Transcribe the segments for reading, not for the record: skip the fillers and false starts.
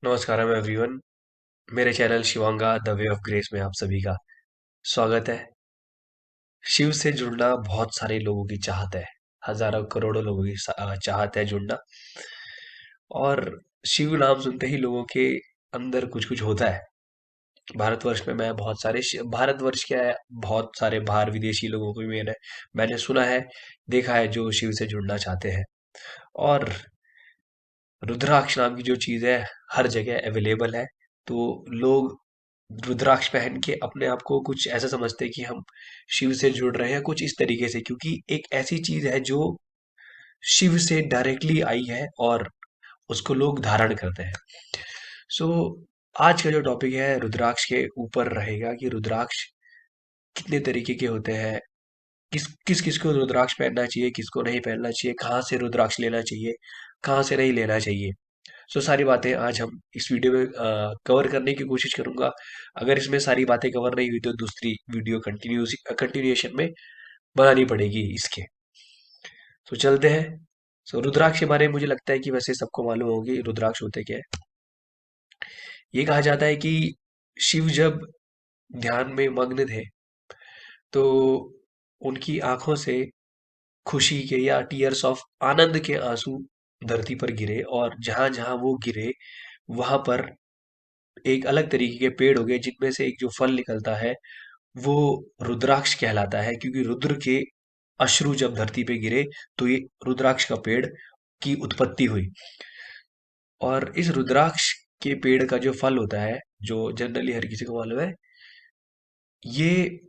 नमस्कारम everyone. मेरे channel Shivanga the way of grace में आप सभी का स्वागत है। शिव से जुड़ना बहुत सारे लोगों की चाहत है। हजारों करोड़ों लोगों की चाहत है जुड़ना। और शिव नाम सुनते ही लोगों के अंदर कुछ कुछ होता है। भारतवर्ष में मैं बहुत सारे भारतवर्ष क्या है, बहुत सारे बाहर विदेशी लोगों को भी मैंने सुना है, देखा है, जो शिव से जुड़ना चाहते हैं। और रुद्राक्ष नाम की जो चीज है हर जगह अवेलेबल है। तो लोग रुद्राक्ष पहन के अपने आप को कुछ ऐसा समझते हैं कि हम शिव से जुड़ रहे हैं कुछ इस तरीके से, क्योंकि एक ऐसी चीज है जो शिव से डायरेक्टली आई है और उसको लोग धारण करते हैं। सो आज का जो टॉपिक है रुद्राक्ष के ऊपर रहेगा कि रुद्राक्ष कितने तरीके के होते हैं, किस किस किस को रुद्राक्ष पहनना चाहिए, किसको नहीं पहनना चाहिए, कहाँ से रुद्राक्ष लेना चाहिए, कहाँ से नहीं लेना चाहिए। सो सारी बातें आज हम इस वीडियो में कवर करने की कोशिश करूंगा। अगर इसमें सारी बातें कवर नहीं हुई तो दूसरी वीडियो कंटिन्यूएशन में बनानी पड़ेगी इसके। तो चलते हैं। सो रुद्राक्ष के बारे में मुझे लगता है कि वैसे सबको मालूम होगी रुद्राक्ष होते क्या है। ये कहा जाता है कि शिव जब ध्यान में मग्न थे तो उनकी आंखों से खुशी के या टीयर्स ऑफ आनंद के आंसू धरती पर गिरे, और जहां जहां वो गिरे वहां पर एक अलग तरीके के पेड़ हो गए, जिनमें से एक जो फल निकलता है वो रुद्राक्ष कहलाता है, क्योंकि रुद्र के अश्रु जब धरती पे गिरे तो ये रुद्राक्ष का पेड़ की उत्पत्ति हुई। और इस रुद्राक्ष के पेड़ का जो फल होता है, जो जनरली हर किसी को मालूम है, ये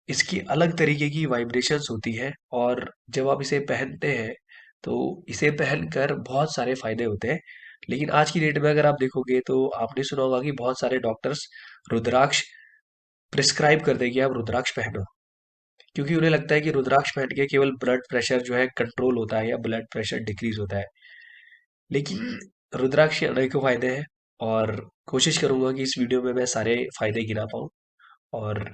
इसकी अलग तरीके की वाइब्रेशंस होती है। और जब आप इसे पहनते हैं तो इसे पहनकर बहुत सारे फायदे होते हैं। लेकिन आज की डेट में अगर आप देखोगे तो आपने सुना होगा कि बहुत सारे डॉक्टर्स रुद्राक्ष प्रिस्क्राइब कर दें कि आप रुद्राक्ष पहनो, क्योंकि उन्हें लगता है कि रुद्राक्ष पहन के केवल ब्लड प्रेशर जो है कंट्रोल होता है या ब्लड प्रेशर डिक्रीज होता है। लेकिन रुद्राक्ष के अनेकों फायदे हैं, और कोशिश करूंगा कि इस वीडियो में मैं सारे फायदे गिना पाऊँ। और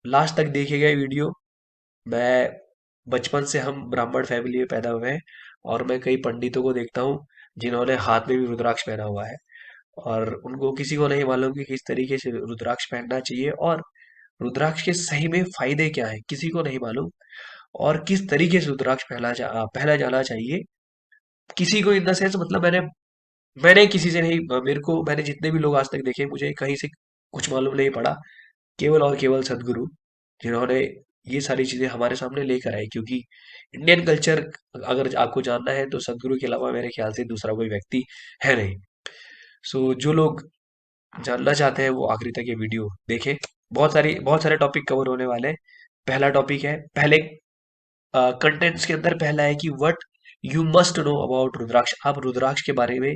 लास्ट तक देखिएगा ये वीडियो। मैं बचपन से हम ब्राह्मण फैमिली में पैदा हुए हैं, और मैं कई पंडितों को देखता हूँ जिन्होंने हाथ में भी रुद्राक्ष पहना हुआ है, और उनको किसी को नहीं मालूम कि किस तरीके से रुद्राक्ष पहनना चाहिए, और रुद्राक्ष के सही में फायदे क्या हैं किसी को नहीं मालूम, और किस तरीके से रुद्राक्ष पहना जाना चाहिए किसी को, इन द सेंस मतलब मैंने किसी से नहीं, मेरे को मैंने जितने भी लोग आज तक देखे मुझे कहीं से कुछ मालूम नहीं पड़ा, केवल और केवल सदगुरु जिन्होंने ये सारी चीजें हमारे सामने लेकर आए। क्योंकि इंडियन कल्चर अगर आपको जानना है तो सदगुरु के अलावा मेरे ख्याल से दूसरा कोई व्यक्ति है नहीं। सो जो लोग जानना चाहते हैं वो आखिरी तक ये वीडियो देखें। बहुत सारे टॉपिक कवर होने वाले हैं। पहला टॉपिक है, पहले कंटेंट्स के अंदर पहला है कि what you must know about rudraksha. आप रुद्राक्ष के बारे में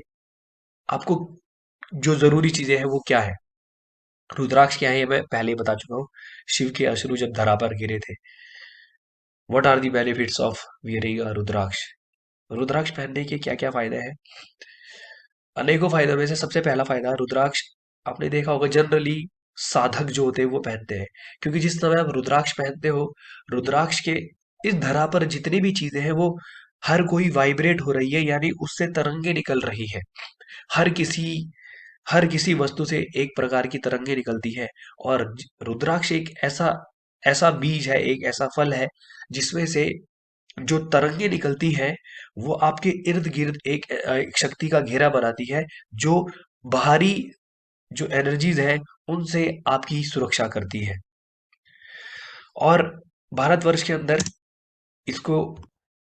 आपको जो जरूरी चीजें हैं वो क्या है। रुद्राक्ष क्या है ये मैं पहले ही बता चुका हूँ। शिव के अश्रु जब धरा पर गिरे थे। What are the benefits of wearing a rudraksha. Rudraksha पहनने के क्या क्या फायदे हैं। अनेकों फायदों में से सबसे पहला फायदा, रुद्राक्ष आपने देखा होगा जनरली साधक जो होते हैं वो पहनते हैं, क्योंकि जिस समय आप रुद्राक्ष पहनते हो, रुद्राक्ष के इस धरा पर जितनी भी चीजें हैं वो हर कोई वाइब्रेट हो रही है, यानी उससे तरंगे निकल रही है। हर किसी हर किसी वस्तु से एक प्रकार की तरंगे निकलती है। और रुद्राक्ष एक ऐसा ऐसा बीज है, एक ऐसा फल है जिसमें से जो तरंगे निकलती हैं वो आपके इर्द गिर्द एक शक्ति का घेरा बनाती है, जो बाहरी जो एनर्जीज हैं उनसे आपकी सुरक्षा करती है। और भारतवर्ष के अंदर इसको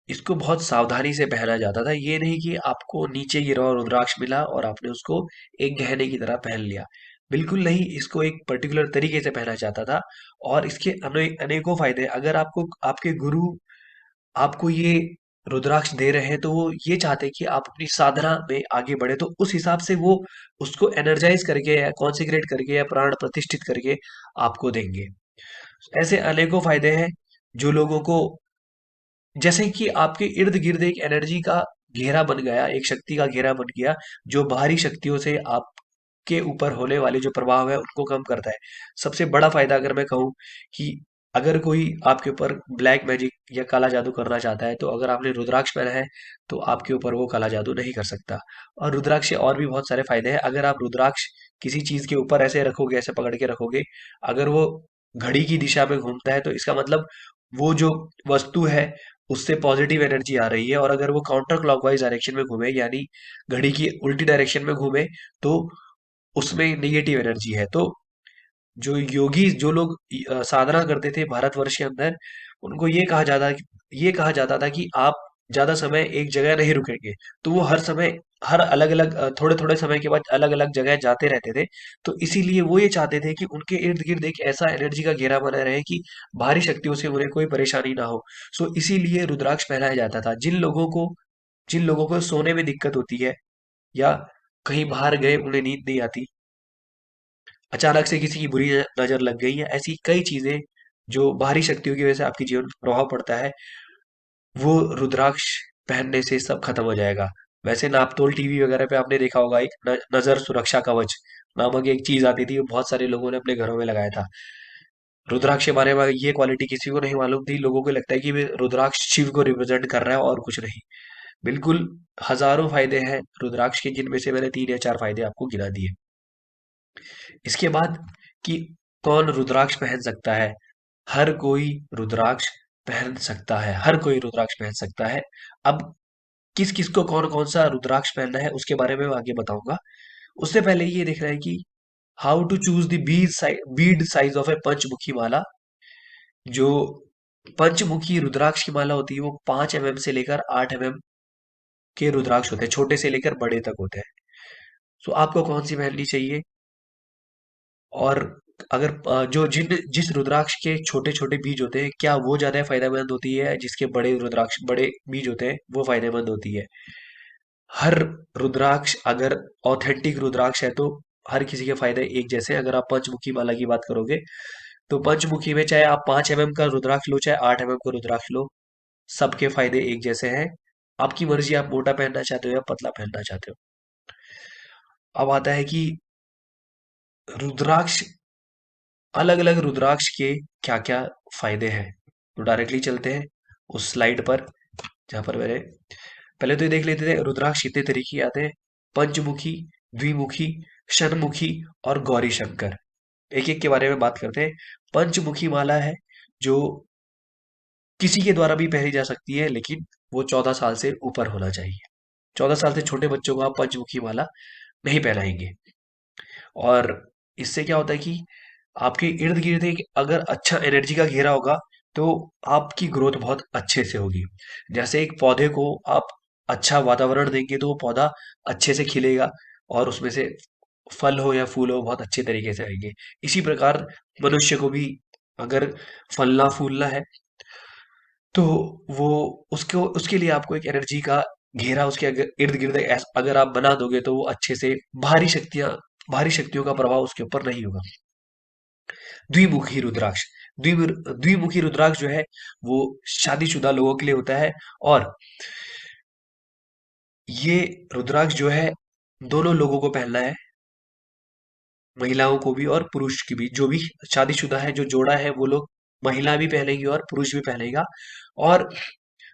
इसको बहुत सावधानी से पहना जाता था। ये नहीं कि आपको नीचे गिरा हुआ रुद्राक्ष मिला और आपने उसको एक गहने की तरह पहन लिया। बिल्कुल नहीं, इसको एक पर्टिकुलर तरीके से पहना जाता था। और इसके अनेकों फायदे, अगर आपको आपके गुरु आपको ये रुद्राक्ष दे रहे हैं तो वो ये चाहते हैं कि आप अपनी साधना में आगे बढ़े, तो उस हिसाब से वो उसको एनर्जाइज करके या कॉन्सेक्रेट करके या प्राण प्रतिष्ठित करके आपको देंगे। ऐसे अनेकों फायदे हैं जो लोगों को, जैसे कि आपके इर्द गिर्द एक एनर्जी का घेरा बन गया, एक शक्ति का घेरा बन गया, जो बाहरी शक्तियों से आपके ऊपर होने वाले जो प्रभाव है उनको कम करता है। सबसे बड़ा फायदा अगर मैं कहूँ कि अगर कोई आपके ऊपर ब्लैक मैजिक या काला जादू करना चाहता है, तो अगर आपने रुद्राक्ष पहना है, तो आपके ऊपर वो काला जादू नहीं कर सकता। और रुद्राक्ष से और भी बहुत सारे फायदे हैं। अगर आप रुद्राक्ष किसी चीज के ऊपर ऐसे रखोगे, ऐसे पकड़ के रखोगे, अगर वो घड़ी की दिशा में घूमता है, तो इसका मतलब वो जो वस्तु है उससे पॉजिटिव एनर्जी आ रही है। और अगर वो काउंटर क्लॉकवाइज डायरेक्शन में घूमे, यानी घड़ी की उल्टी डायरेक्शन में घूमे, तो उसमें नेगेटिव एनर्जी है। तो जो योगी, जो लोग साधना करते थे भारतवर्ष के अंदर, उनको ये कहा जाता था कि आप ज्यादा समय एक जगह नहीं रुकेंगे। तो वो हर समय, हर अलग अलग, थोड़े थोड़े समय के बाद अलग अलग जगह जाते रहते थे। तो इसीलिए वो ये चाहते थे कि उनके इर्द गिर्द एक ऐसा एनर्जी का घेरा बना रहे कि बाहरी शक्तियों से उन्हें कोई परेशानी ना हो। सो इसीलिए रुद्राक्ष पहनाया जाता था। जिन लोगों को सोने में दिक्कत होती है, या कहीं बाहर गए उन्हें नींद नहीं आती, अचानक से किसी की बुरी नजर लग गई, या ऐसी कई चीजें जो बाहरी शक्तियों की वजह से आपके जीवन पर प्रभाव पड़ता है, वो रुद्राक्ष पहनने से सब खत्म हो जाएगा। वैसे नापतोल टीवी वगैरह पे आपने देखा होगा, एक नजर सुरक्षा कवच नामक एक चीज आती थी, वो बहुत सारे लोगों ने अपने घरों में लगाया था। रुद्राक्ष के बारे में ये क्वालिटी किसी को नहीं मालूम थी। लोगों को लगता है कि वे रुद्राक्ष शिव को रिप्रेजेंट कर रहा है और कुछ नहीं। बिल्कुल, हजारों फायदे हैं रुद्राक्ष के, जिनमें से मैंने 3 या 4 फायदे आपको गिना दिए। इसके बाद कि कौन रुद्राक्ष पहन सकता है। हर कोई रुद्राक्ष पहन सकता है, हर कोई रुद्राक्ष पहन सकता है। अब किस किस को कौन कौन सा रुद्राक्ष पहनना है, उसके बारे में मैं आगे बताऊंगा। उससे पहले ये देखना है कि how to choose the bead size of a panchmukhi mala. जो पंचमुखी रुद्राक्ष की माला होती है, वो 5 mm से लेकर 8 mm के रुद्राक्ष होते हैं, छोटे से लेकर बड़े तक होते हैं। सो आपको कौन सी पहननी चाहिए? और अगर जो जिस रुद्राक्ष के छोटे छोटे बीज होते हैं, क्या वो ज्यादा फायदेमंद होती है, जिसके बड़े बीज होते हैं वो फायदेमंद होती है? हर रुद्राक्ष अगर ऑथेंटिक रुद्राक्ष है, तो हर किसी के फायदे एक जैसे हैं। अगर आप पंचमुखी माला की बात करोगे, तो पंचमुखी में चाहे आप 5 mm का रुद्राक्ष लो, चाहे 8 mm का रुद्राक्ष लो, सबके फायदे एक जैसे हैं। आपकी मर्जी, आप मोटा पहनना चाहते हो या पतला पहनना चाहते हो। अब आता है कि रुद्राक्ष, अलग अलग रुद्राक्ष के क्या क्या फायदे हैं। तो डायरेक्टली चलते हैं उस स्लाइड पर, जहां पर मैंने पहले तो ये देख लेते थे रुद्राक्ष कितने तरीके के आते हैं। पंचमुखी, द्विमुखी, षणमुखी और गौरी शंकर। एक एक के बारे में बात करते हैं। पंचमुखी माला है, जो किसी के द्वारा भी पहनी जा सकती है, लेकिन वो 14 साल से ऊपर होना चाहिए। 14 साल से छोटे बच्चों को आप पंचमुखी माला नहीं पहनाएंगे। और इससे क्या होता है कि आपके इर्द गिर्द एक अगर अच्छा एनर्जी का घेरा होगा, तो आपकी ग्रोथ बहुत अच्छे से होगी। जैसे एक पौधे को आप अच्छा वातावरण देंगे, तो वो पौधा अच्छे से खिलेगा, और उसमें से फल हो या फूल हो बहुत अच्छे तरीके से आएंगे। इसी प्रकार मनुष्य को भी अगर फलना फूलना है, तो वो उसको उसके लिए आपको एक एनर्जी का घेरा उसके इर्द गिर्द अगर आप बना दोगे, तो वो अच्छे से भारी शक्तियों का प्रभाव उसके ऊपर नहीं होगा। द्विमुखी रुद्राक्ष, द्विमुखी रुद्राक्ष जो है, वो शादीशुदा लोगों के लिए होता है। और ये रुद्राक्ष जो है, दोनों लोगों को पहनना है, महिलाओं को भी और पुरुष की भी। जो भी शादीशुदा है, जो जोड़ा है, वो लोग, महिला भी पहनेगी और पुरुष भी पहनेगा। और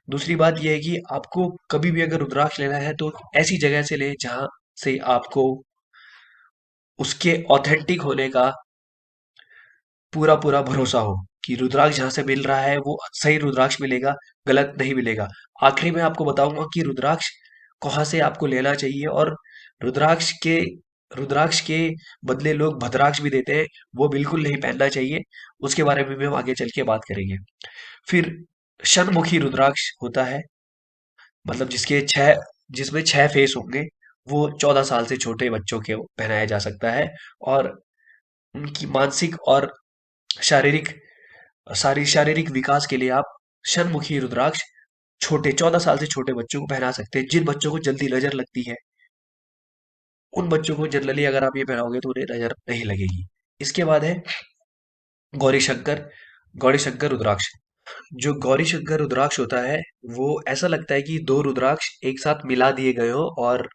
दूसरी बात यह है कि आपको कभी भी अगर रुद्राक्ष लेना है, तो ऐसी जगह से लें जहां से आपको उसके ऑथेंटिक होने का पूरा पूरा भरोसा हो, कि रुद्राक्ष जहां से मिल रहा है वो सही रुद्राक्ष मिलेगा, गलत नहीं मिलेगा। आखिरी में आपको बताऊंगा कि रुद्राक्ष कहाँ से आपको लेना चाहिए। और रुद्राक्ष के रुद्राक्ष के बदले लोग भद्राक्ष भी देते हैं, वो बिल्कुल नहीं पहनना चाहिए। उसके बारे में भी हम आगे चल के बात करेंगे। फिर षणमुखी रुद्राक्ष होता है, मतलब जिसमें 6 फेस होंगे। वो 14 साल से छोटे बच्चों के पहनाया जा सकता है। और उनकी मानसिक और शारीरिक शारीरिक विकास के लिए आप षणमुखी रुद्राक्ष छोटे 14 साल से छोटे बच्चों को पहना सकते हैं। जिन बच्चों को जल्दी नजर लगती है, उन बच्चों को जनरली अगर आप ये पहनाओगे, तो उन्हें नजर नहीं लगेगी। इसके बाद है गौरी शंकर, गौरी शंकर रुद्राक्ष। जो गौरी शंकर रुद्राक्ष होता है, वो ऐसा लगता है कि दो रुद्राक्ष एक साथ मिला दिए गए हो, और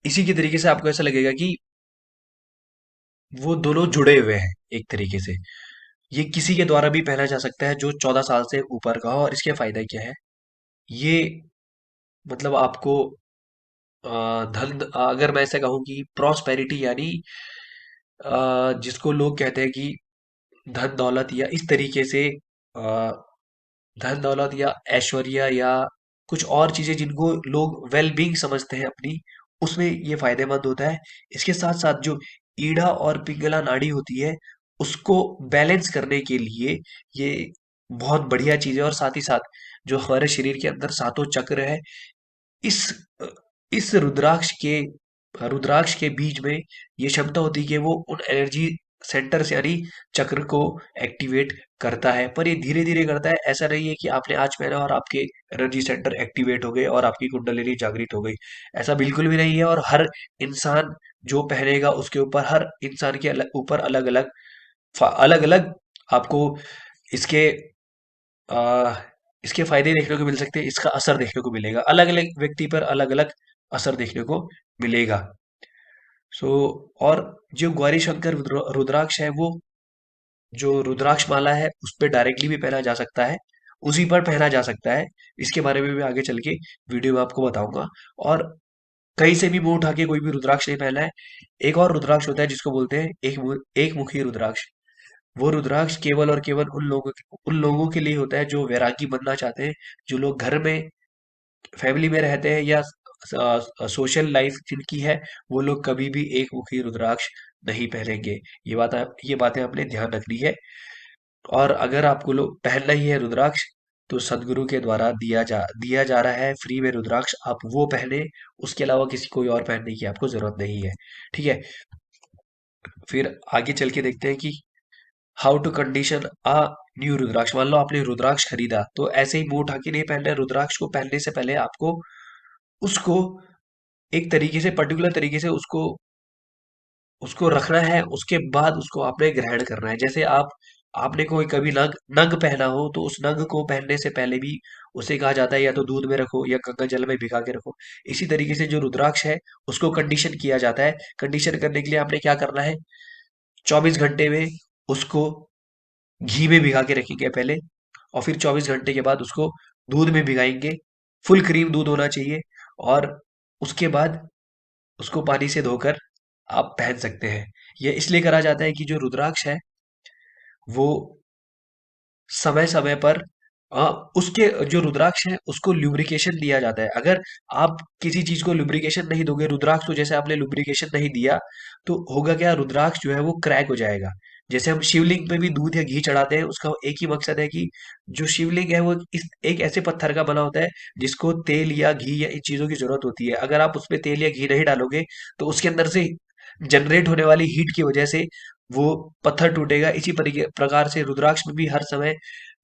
इसी के तरीके से आपको ऐसा लगेगा कि वो दोनों जुड़े हुए हैं एक तरीके से। ये किसी के द्वारा भी पहना जा सकता है जो 14 साल से ऊपर का हो। और इसके फायदे क्या है? ये मतलब आपको धन, अगर मैं ऐसे कहूँ कि प्रॉस्पेरिटी यानी जिसको लोग कहते हैं कि धन दौलत या इस तरीके से अ, धन दौलत या ऐश्वर्य या कुछ और चीजें जिनको लोग वेल बीइंग समझते हैं अपनी, उसमें ये फायदेमंद होता है। इसके साथ साथ जो ईड़ा और पिंगला नाड़ी होती है, उसको बैलेंस करने के लिए ये बहुत बढ़िया चीज है। और साथ ही साथ जो हमारे शरीर के अंदर सातों चक्र है, इस इस रुद्राक्ष के बीज में ये क्षमता होती है कि वो उन एनर्जी सेंटर से यानी चक्र को एक्टिवेट करता है। पर ये धीरे धीरे करता है, ऐसा नहीं है कि आपने आज पहना और आपके एनर्जी सेंटर एक्टिवेट हो गए और आपकी कुंडलिनी जागृत हो गई। ऐसा बिल्कुल भी नहीं है। और हर इंसान जो पहनेगा उसके ऊपर, हर इंसान के ऊपर अलग अलग अलग अलग आपको इसके आ, इसके फायदे देखने को मिल सकते हैं, इसका असर देखने को मिलेगा, अलग अलग व्यक्ति पर अलग अलग असर देखने को मिलेगा। सो और जो गौरी शंकर रुद्राक्ष है, वो जो रुद्राक्ष माला है उस पे डायरेक्टली भी पहना जा सकता है, उसी पर पहना जा सकता है। इसके बारे में भी आगे चल के वीडियो में आपको बताऊंगा। और कहीं से भी मुंह उठा के कोई भी रुद्राक्ष नहीं पहना है। एक और रुद्राक्ष होता है जिसको बोलते हैं एक मुखी रुद्राक्ष। वो रुद्राक्ष केवल और केवल उन लोगों के लिए होता है जो वैरागी बनना चाहते हैं, जो लोग घर में फैमिली में रहते हैं या सोशल लाइफ जिनकी है, वो लोग कभी भी एक मुखी रुद्राक्ष नहीं पहनेंगे। ये बातें आपने ध्यान रखनी है। और अगर आपको लोग पहनना ही है रुद्राक्ष, तो सदगुरु के द्वारा दिया जा रहा है फ्री में रुद्राक्ष, आप वो पहने। उसके अलावा किसी कोई और पहनने की आपको जरूरत नहीं है। ठीक है। फिर आगे चल के देखते हैं कि how to condition a new rudraksha. मान लो आपने रुद्राक्ष खरीदा, तो ऐसे ही मुंह उठा के नहीं पहनना है। रुद्राक्ष को पहनने से पहले आपको उसको एक तरीके से, पर्टिकुलर तरीके से उसको उसको रखना है। उसके बाद उसको आपने ग्रहण करना है। जैसे आपने कोई कभी नग नग पहना हो, तो उस नग को पहनने से पहले भी उसे कहा जाता है या तो दूध में रखो या गंगा जल में भिगा के रखो। इसी तरीके से जो रुद्राक्ष है उसको कंडीशन किया जाता है। कंडीशन करने के लिए आपने क्या करना है? 24 घंटे में उसको घी में भिगा के रखेंगे पहले, और फिर 24 घंटे के बाद उसको दूध में भिगाएंगे। फुल क्रीम दूध होना चाहिए। और उसके बाद उसको पानी से धोकर आप पहन सकते हैं। ये इसलिए करा जाता है कि जो रुद्राक्ष है वो समय समय पर अ, उसके जो रुद्राक्ष है उसको लुब्रिकेशन दिया जाता है। अगर आप किसी चीज को लुब्रिकेशन नहीं दोगे, रुद्राक्ष को जैसे आपने लुब्रिकेशन नहीं दिया, तो होगा क्या? रुद्राक्ष जो है वो क्रैक हो जाएगा। जैसे हम शिवलिंग पे भी दूध या घी चढ़ाते हैं, उसका एक ही मकसद है कि जो शिवलिंग है वो इस एक ऐसे पत्थर का बना होता है जिसको तेल या घी या इन चीजों की जरूरत होती है। अगर आप उसमें तेल या घी नहीं डालोगे, तो उसके अंदर से जनरेट होने वाली हीट की वजह से वो पत्थर टूटेगा। इसी प्रकार से रुद्राक्ष में भी हर समय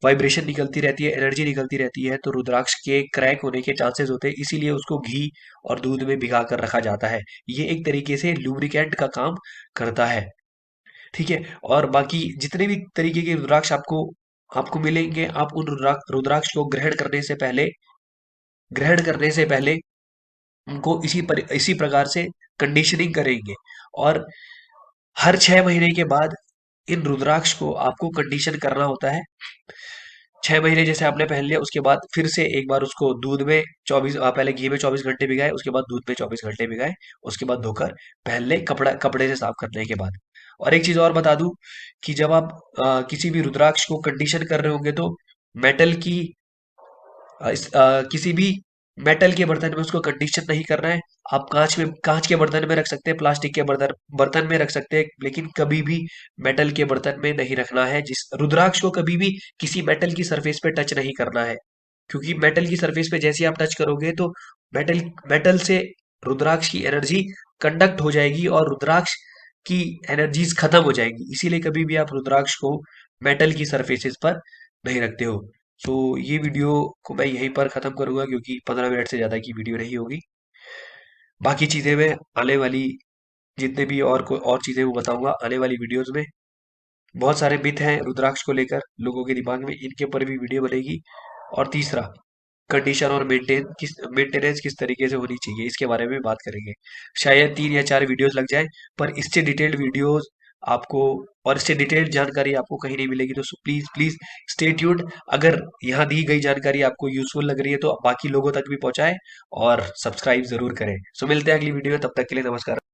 वाइब्रेशन निकलती रहती है, एनर्जी निकलती रहती है, तो रुद्राक्ष के क्रैक होने के चांसेस होते हैं। इसीलिए उसको घी और दूध में भिगा कर रखा जाता है। ये एक तरीके से लुब्रिकेंट का काम करता है। ठीक है। और बाकी जितने भी तरीके के रुद्राक्ष आपको आपको मिलेंगे, आप उन रुद्राक्ष को ग्रहण करने से पहले उनको इसी प्रकार से कंडीशनिंग करेंगे। और हर 6 महीने के बाद इन रुद्राक्ष को आपको कंडीशन करना होता है। 6 महीने जैसे आपने पहन लिया, उसके बाद फिर से एक बार उसको दूध में पहले घी में 24 घंटे भिगाए, उसके बाद दूध में 24 घंटे भिगाए, उसके बाद धोकर पहन ले, कपड़े से साफ करने के बाद। और एक चीज और बता दूं कि जब आप किसी भी रुद्राक्ष को कंडीशन कर रहे होंगे, तो मेटल की किसी भी मेटल के बर्तन में उसको कंडीशन नहीं करना है। आप कांच के बर्तन में रख सकते हैं, प्लास्टिक के बर्तन में रख सकते हैं, लेकिन कभी भी मेटल के बर्तन में नहीं रखना है। जिस रुद्राक्ष को कभी भी किसी मेटल की सरफेस पे टच नहीं करना है, क्योंकि मेटल की सरफेस पे जैसे ही आप टच करोगे, तो मेटल मेटल से रुद्राक्ष की एनर्जी कंडक्ट हो जाएगी और रुद्राक्ष की एनर्जीज खत्म हो जाएंगी। इसीलिए कभी भी आप रुद्राक्ष को मेटल की सरफेसेस पर नहीं रखते हो। तो ये वीडियो को मैं यहीं पर खत्म करूंगा, क्योंकि 15 मिनट से ज्यादा की वीडियो नहीं होगी। बाकी चीजें मैं आने वाली जितने भी और चीजें वो बताऊंगा आने वाली वीडियोस में। बहुत सारे मिथ हैं रुद्राक्ष को लेकर लोगों के दिमाग में, इनके ऊपर भी वीडियो बनेगी। और तीसरा, कंडीशन और मेंटेनेंस किस तरीके से होनी चाहिए, इसके बारे में बात करेंगे। शायद 3 या 4 वीडियोस लग जाए, पर इससे डिटेल्ड वीडियोस आपको, और इससे डिटेल्ड जानकारी आपको कहीं नहीं मिलेगी। तो प्लीज प्लीज स्टे ट्यून्ड। अगर यहाँ दी गई जानकारी आपको यूजफुल लग रही है तो बाकी लोगों तक भी पहुंचाएं और सब्सक्राइब जरूर करें। सो मिलते हैं अगली वीडियो में, तब तक के लिए नमस्कार।